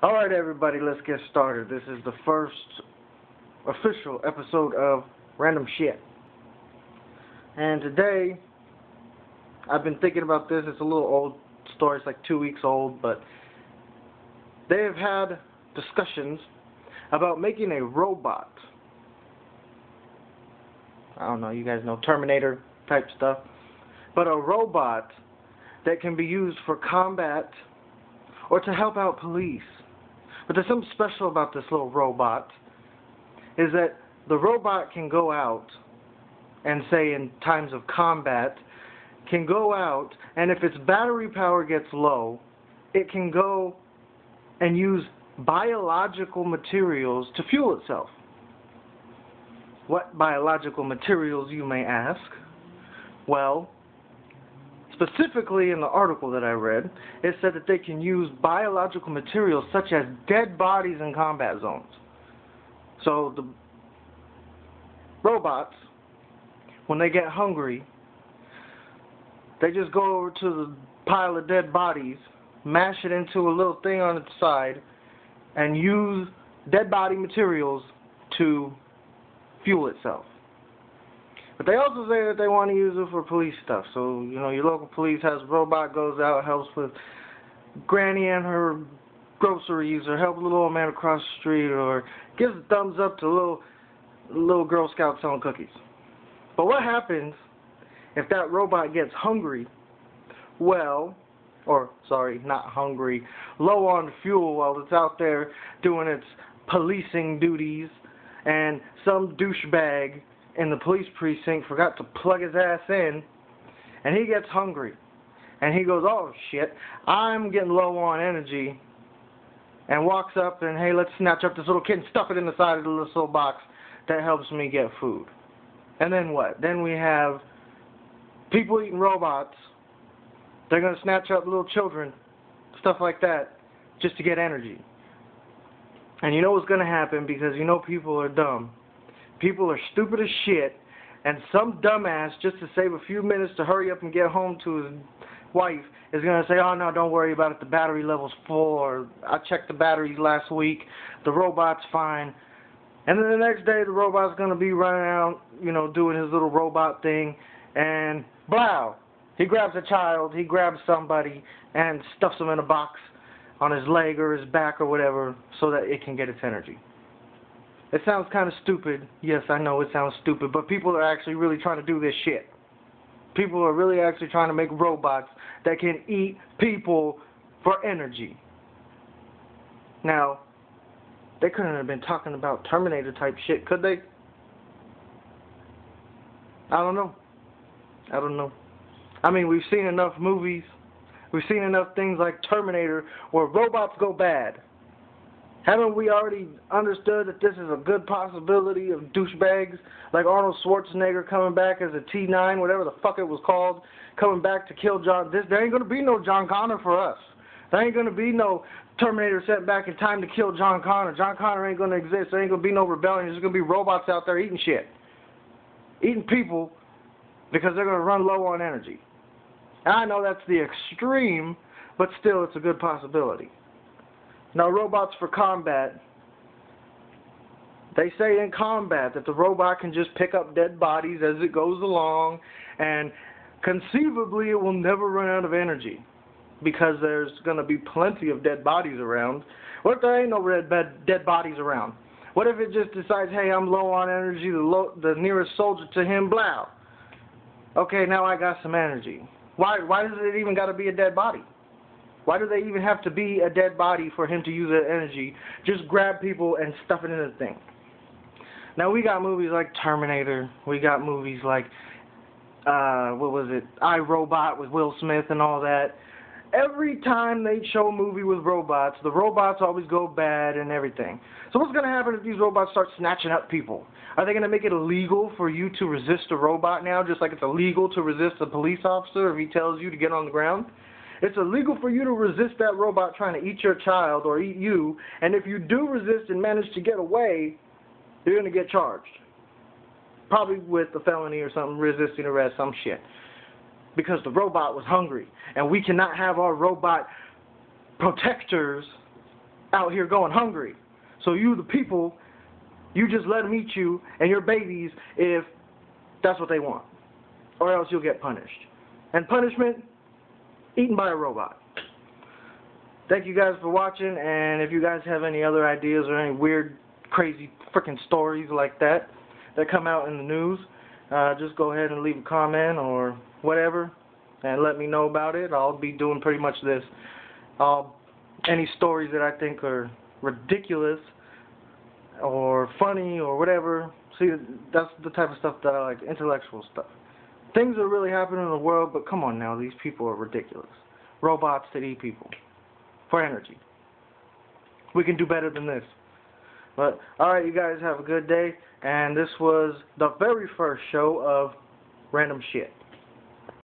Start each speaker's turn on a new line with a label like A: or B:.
A: Alright everybody, let's get started. This is the first official episode of Random Shit. And today, I've been thinking about this. It's a little old story. It's like 2 weeks old, but they have had discussions about making a robot. I don't know, you guys know Terminator type stuff. But a robot that can be used for combat or to help out police. But there's something special about this little robot, is that the robot can go out and, say in times of combat, can go out and if its battery power gets low, it can go and use biological materials to fuel itself. What biological materials, you may ask? Well, specifically in the article that I read, it said that they can use biological materials such as dead bodies in combat zones. So the robots, when they get hungry, they just go over to the pile of dead bodies, mash it into a little thing on its side, and use dead body materials to fuel itself. But they also say that they want to use it for police stuff. So, you know, your local police has a robot, goes out, helps with Granny and her groceries, or help a little old man across the street, or gives a thumbs up to little Girl Scout selling cookies. But what happens if that robot gets hungry? Well, or sorry, not hungry, low on fuel while it's out there doing its policing duties, and some douchebag in the police precinct forgot to plug his ass in, and he gets hungry, and he goes, oh shit, I'm getting low on energy, and walks up and, hey, let's snatch up this little kid and stuff it in the side of the little box that helps me get food. And then what? Then we have people eating robots. They're going to snatch up little children, stuff like that, just to get energy. And you know what's going to happen, because you know people are dumb. People are stupid as shit, and some dumbass, just to save a few minutes to hurry up and get home to his wife, is going to say, oh no, don't worry about it, the battery level's full, or I checked the batteries last week, the robot's fine. And then the next day the robot's going to be running out, you know, doing his little robot thing, and blow, he grabs a child, he grabs somebody, and stuffs them in a box on his leg or his back or whatever, so that it can get its energy. It sounds kind of stupid. Yes, I know it sounds stupid, but people are actually really trying to do this shit. People are really actually trying to make robots that can eat people for energy. Now, they couldn't have been talking about Terminator type shit, could they? I don't know. I mean, we've seen enough movies. We've seen enough things like Terminator where robots go bad. Haven't we already understood that this is a good possibility of douchebags like Arnold Schwarzenegger coming back as a T9, whatever the fuck it was called, coming back to kill John? There ain't going to be no John Connor for us. There ain't going to be no Terminator sent back in time to kill John Connor. John Connor ain't going to exist. There ain't going to be no rebellion. There's going to be robots out there eating shit. Eating people because they're going to run low on energy. And I know that's the extreme, but still it's a good possibility. Now, robots for combat, they say in combat that the robot can just pick up dead bodies as it goes along, and conceivably it will never run out of energy because there's going to be plenty of dead bodies around. What if there ain't no dead bodies around? What if it just decides, hey, I'm low on energy, the nearest soldier to him, blow. Okay, now I got some energy. Why does it even got to be a dead body? Why do they even have to be a dead body for him to use that energy? Just grab people and stuff it in the thing. Now, we got movies like Terminator. We got movies like, what was it, I, Robot with Will Smith and all that. Every time they show a movie with robots, the robots always go bad and everything. So what's going to happen if these robots start snatching up people? Are they going to make it illegal for you to resist a robot now, just like it's illegal to resist a police officer if he tells you to get on the ground? It's illegal for you to resist that robot trying to eat your child or eat you, and if you do resist and manage to get away, you're going to get charged. Probably with a felony or something, resisting arrest, some shit. Because the robot was hungry, and we cannot have our robot protectors out here going hungry. So you, the people, you just let them eat you and your babies if that's what they want. Or else you'll get punished. And punishment, eaten by a robot. Thank you guys for watching, and if you guys have any other ideas or any weird, crazy, freaking stories like that come out in the news, just go ahead and leave a comment or whatever and let me know about it. I'll be doing pretty much this. Any stories that I think are ridiculous or funny or whatever. See, that's the type of stuff that I like, intellectual stuff. Things are really happening in the world, but come on now, these people are ridiculous. Robots that eat people for energy. We can do better than this. But, alright, you guys have a good day, and this was the very first show of Random Shit.